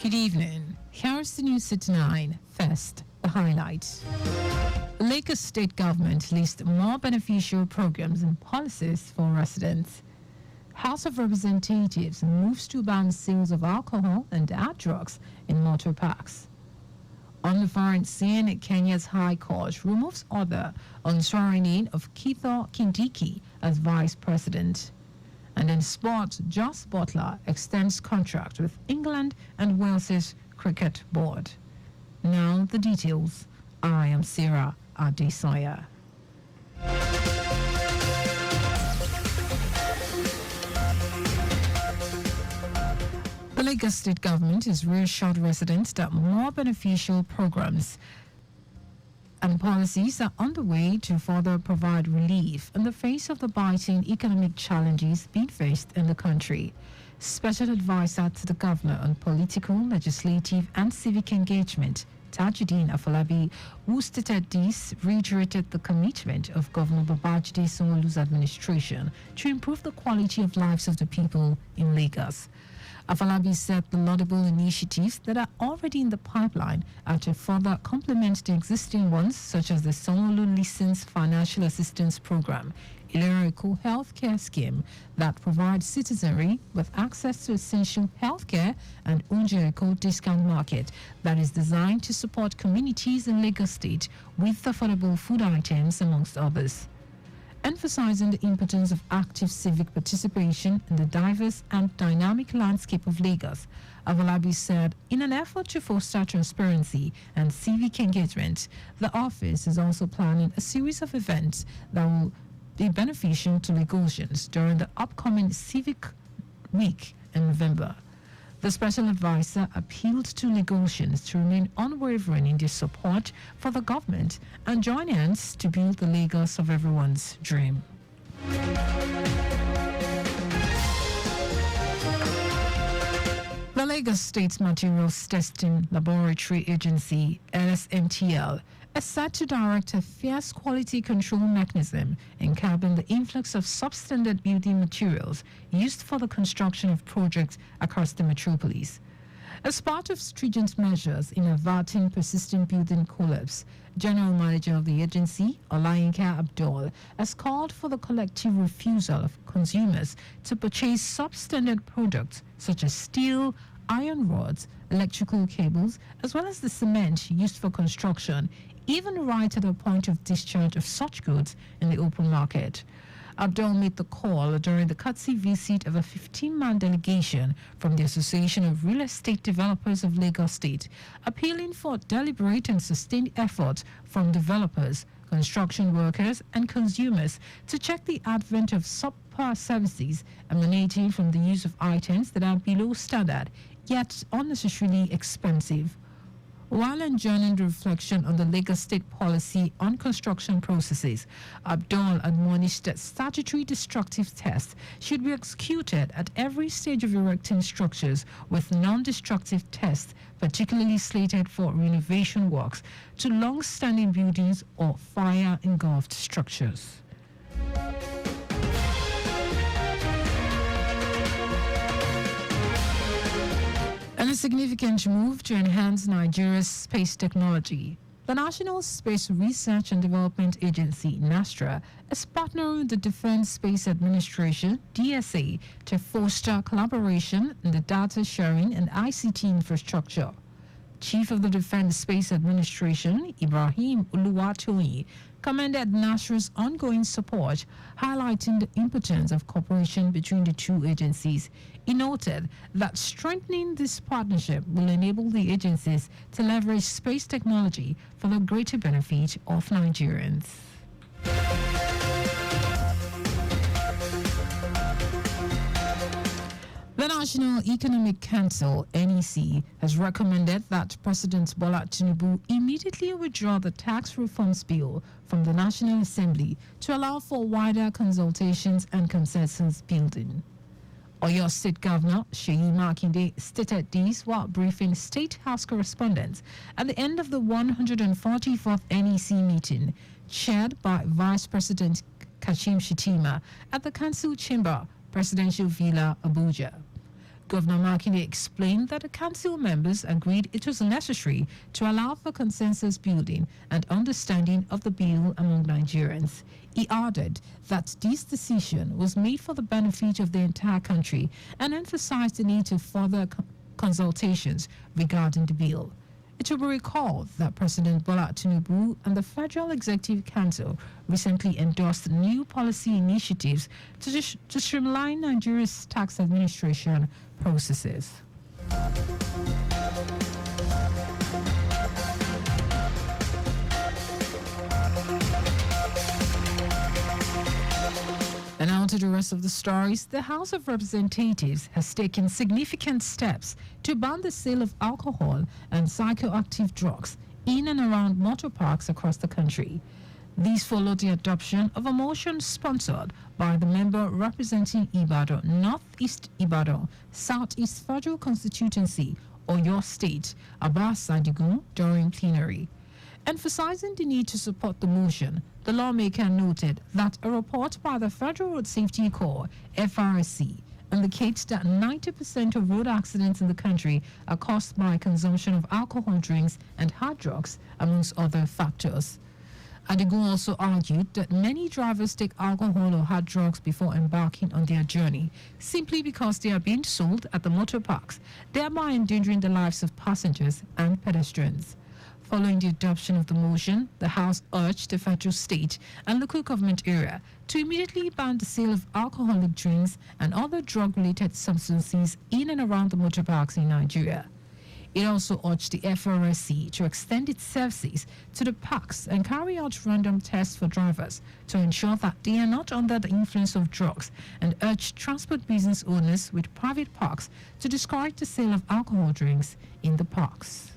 Good evening. Here's the news at 9. First, the highlights. Lagos State Government lists more beneficial programs and policies for residents. House of Representatives moves to ban sales of alcohol and hard drugs in motor parks. On the foreign scene, Kenya's High Court removes order on swearing in of Kitho Kindiki as Vice President. And in sport, Joss Butler extends contract with England and Wales's Cricket Board. Now the details. I am Sarah Adesanya. The Lagos State Government has reassured residents that more beneficial programs and policies are underway to further provide relief in the face of the biting economic challenges being faced in the country. Special Advisor to the Governor on Political, Legislative and Civic Engagement, Tajuddin Afolabi, who stated this, reiterated the commitment of Governor Babajide Sanwo-Olu's administration to improve the quality of lives of the people in Lagos. Afolabi said the laudable initiatives that are already in the pipeline are to further complement the existing ones, such as the Sanwo-Olu Listens Financial Assistance Program, a lyrical healthcare scheme that provides citizenry with access to essential healthcare, and Unjerico discount market that is designed to support communities in Lagos State with affordable food items, amongst others. Emphasizing the importance of active civic participation in the diverse and dynamic landscape of Lagos, Afolabi said, in an effort to foster transparency and civic engagement, the office is also planning a series of events that will be beneficial to Lagosians during the upcoming Civic Week in November. The special advisor appealed to Lagosians to remain unwavering in their support for the government and join hands to build the Lagos of everyone's dream. The Lagos State Materials Testing Laboratory Agency, LSMTL, is set to direct a fierce quality control mechanism in curbing the influx of substandard building materials used for the construction of projects across the metropolis. As part of stringent measures in averting persistent building collapse, General Manager of the agency, Olayinka Abdul, has called for the collective refusal of consumers to purchase substandard products such as steel, iron rods, electrical cables, as well as the cement used for construction, even right at the point of discharge of such goods in the open market. Abdul made the call during the courtesy visit of a 15-man delegation from the Association of Real Estate Developers of Lagos State, appealing for deliberate and sustained effort from developers, construction workers, and consumers to check the advent of subpar services emanating from the use of items that are below standard, yet unnecessarily expensive. While enjoining the reflection on the Lagos State policy on construction processes, Abdul admonished that statutory destructive tests should be executed at every stage of erecting structures, with non-destructive tests particularly slated for renovation works to long-standing buildings or fire-engulfed structures. And a significant move to enhance Nigeria's space technology. The National Space Research and Development Agency, NASTRA, is partnering with the Defense Space Administration, DSA, to foster collaboration in the data sharing and ICT infrastructure. Chief of the Defense Space Administration, Ibrahim Uluwatoyi, commended NASRA's ongoing support, highlighting the importance of cooperation between the two agencies. He noted that strengthening this partnership will enable the agencies to leverage space technology for the greater benefit of Nigerians. The National Economic Council, NEC, has recommended that President Bola Tinubu immediately withdraw the tax reforms bill from the National Assembly to allow for wider consultations and consensus building. Oyo State Governor Seyi Makinde stated this while briefing State House correspondents at the end of the 144th NEC meeting, chaired by Vice President Kashim Shettima at the Council Chamber, Presidential Villa, Abuja. Governor Makinde explained that the council members agreed it was necessary to allow for consensus building and understanding of the bill among Nigerians. He added that this decision was made for the benefit of the entire country and emphasized the need to further consultations regarding the bill. It will be recalled that President Bola Tinubu and the Federal Executive Council recently endorsed new policy initiatives to streamline Nigeria's tax administration processes. And now to the rest of the stories. The House of Representatives has taken significant steps to ban the sale of alcohol and psychoactive drugs in and around motor parks across the country. These follow the adoption of a motion sponsored by the member representing Ibadan, Northeast Ibadan, Southeast Federal Constituency, Oyo State, Abbas Adigun, during plenary. Emphasizing the need to support the motion, the lawmaker noted that a report by the Federal Road Safety Corps, FRSC, indicates that 90% of road accidents in the country are caused by consumption of alcohol drinks and hard drugs, amongst other factors. Adigun also argued that many drivers take alcohol or hard drugs before embarking on their journey, simply because they are being sold at the motor parks, thereby endangering the lives of passengers and pedestrians. Following the adoption of the motion, the House urged the federal, state, and local government area to immediately ban the sale of alcoholic drinks and other drug-related substances in and around the motor parks in Nigeria. It also urged the FRSC to extend its services to the parks and carry out random tests for drivers to ensure that they are not under the influence of drugs, and urged transport business owners with private parks to discourage the sale of alcohol drinks in the parks.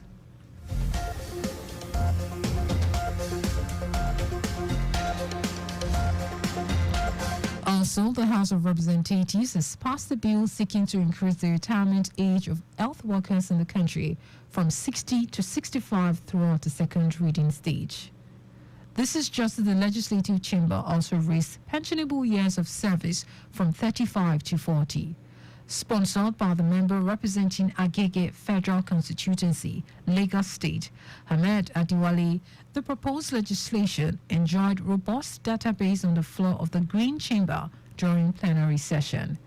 Also, the House of Representatives has passed a bill seeking to increase the retirement age of health workers in the country from 60 to 65 throughout the second reading stage. This is just as the legislative chamber also raised pensionable years of service from 35 to 40. Sponsored by the member representing Agege Federal Constituency, Lagos State, Ahmed Adiwale, the proposed legislation enjoyed robust database on the floor of the Green Chamber during plenary session.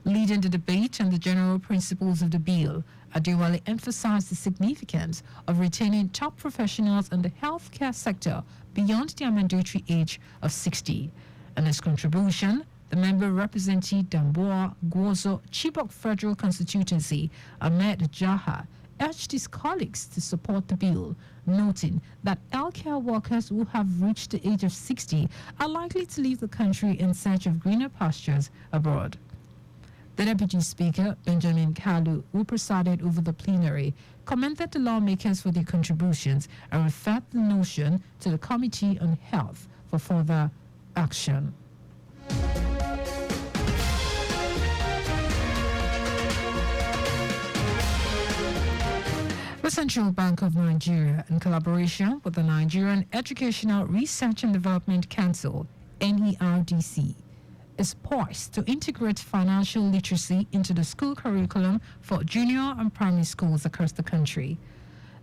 Leading the debate on the general principles of the bill, Adiwale emphasized the significance of retaining top professionals in the healthcare sector beyond their mandatory age of 60. And his contribution, the member representing Damboa Gwozo Chibok Federal Constituency, Ahmed Jaha, urged his colleagues to support the bill, noting that healthcare workers who have reached the age of 60 are likely to leave the country in search of greener pastures abroad. The Deputy Speaker, Benjamin Kalu, who presided over the plenary, commended the lawmakers for their contributions and referred the motion to the Committee on Health for further action. The Central Bank of Nigeria, in collaboration with the Nigerian Educational Research and Development Council, NERDC, is poised to integrate financial literacy into the school curriculum for junior and primary schools across the country.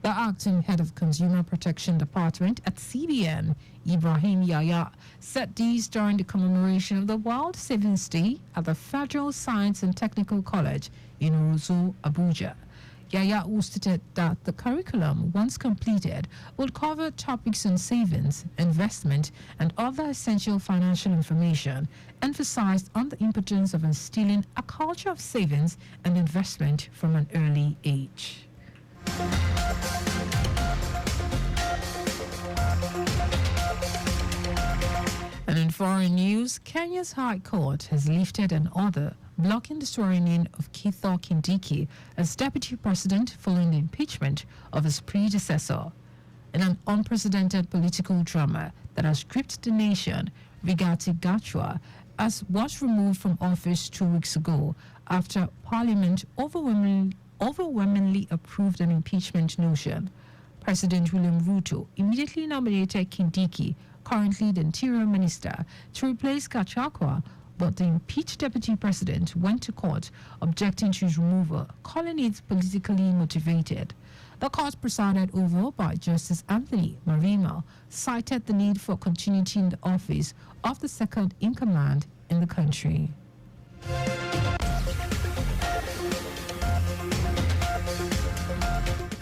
The acting head of Consumer Protection Department at CBN, Ibrahim Yaya, said this during the commemoration of the World Savings Day at the Federal Science and Technical College in Uruzu, Abuja. Yaya stated that the curriculum, once completed, would cover topics on savings, investment, and other essential financial information, emphasized on the importance of instilling a culture of savings and investment from an early age. And in foreign news, Kenya's High Court has lifted an order blocking the swearing-in of Kithure Kindiki as deputy president following the impeachment of his predecessor. In an unprecedented political drama that has gripped the nation, Rigathi Gachagua was removed from office 2 weeks ago after Parliament overwhelmingly approved an impeachment motion. President William Ruto immediately nominated Kindiki, currently the Interior Minister, to replace Gachagua, but the impeached deputy president went to court objecting to his removal, calling it politically motivated. The court, presided over by Justice Anthony Marima, cited the need for continuity in the office of the second in command in the country.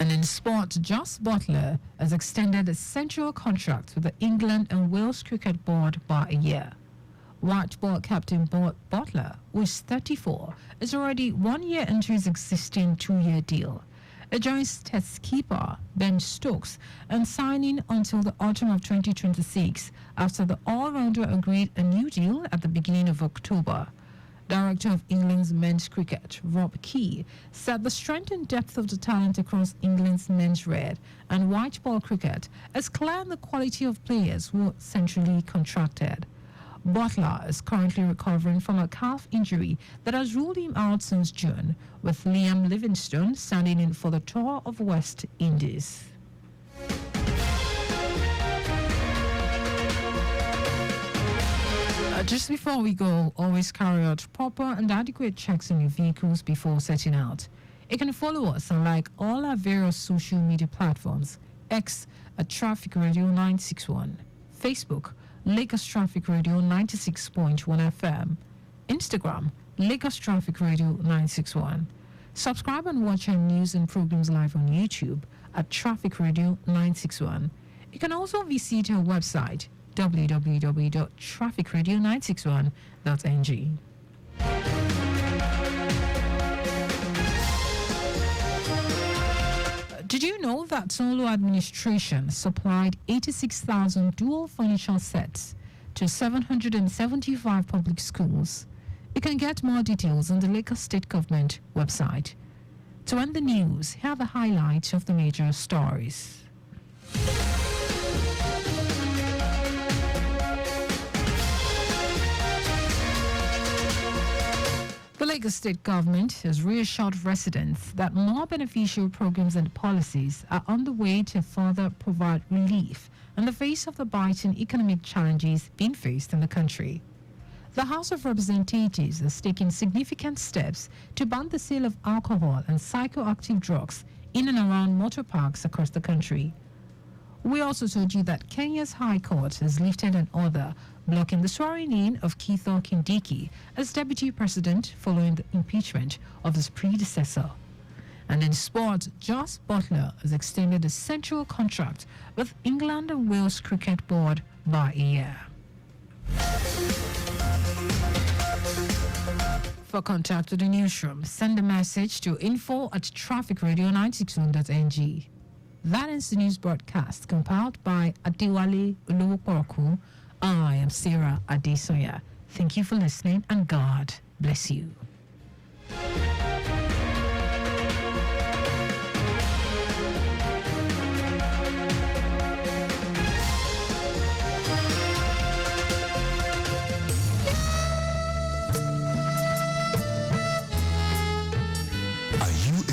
And in sport, Jos Buttler has extended a central contract with the England and Wales Cricket Board by a year. White ball captain Buttler, who is 34, is already 1 year into his existing 2-year deal. It joins Test keeper Ben Stokes and signing until the autumn of 2026 after the all-rounder agreed a new deal at the beginning of October. Director of England's men's cricket, Rob Key, said the strength and depth of the talent across England's men's red and white ball cricket is clear in the quality of players who are centrally contracted. Butler is currently recovering from a calf injury that has ruled him out since June, with Liam Livingstone standing in for the tour of West Indies. Just before we go, always carry out proper and adequate checks on your vehicles before setting out. You can follow us on like all our various social media platforms: X at Traffic Radio 961, Facebook Lagos Traffic Radio 96.1 FM, Instagram Lagos Traffic Radio 961. Subscribe and watch our news and programs live on YouTube at Traffic Radio 961. You can also visit our website www.trafficradio961.ng. Did you know that Solo administration supplied 86,000 dual furniture sets to 775 public schools? You can get more details on the Lagos State Government website. To end the news, here are the highlights of the major stories. The Lagos State Government has reassured residents that more beneficial programs and policies are on the way to further provide relief in the face of the biting economic challenges being faced in the country. The House of Representatives has taken significant steps to ban the sale of alcohol and psychoactive drugs in and around motor parks across the country. We also told you that Kenya's High Court has lifted an order blocking the swearing-in of Kitho Kindiki as deputy president following the impeachment of his predecessor. And in sport, Jos Buttler has extended a central contract with England and Wales Cricket Board by a year. For contact with the newsroom, send a message to info@trafficradio961.ng. That is the news broadcast compiled by Adewale Oluwokoroku. I am Sarah Adesanya. Thank you for listening and God bless you.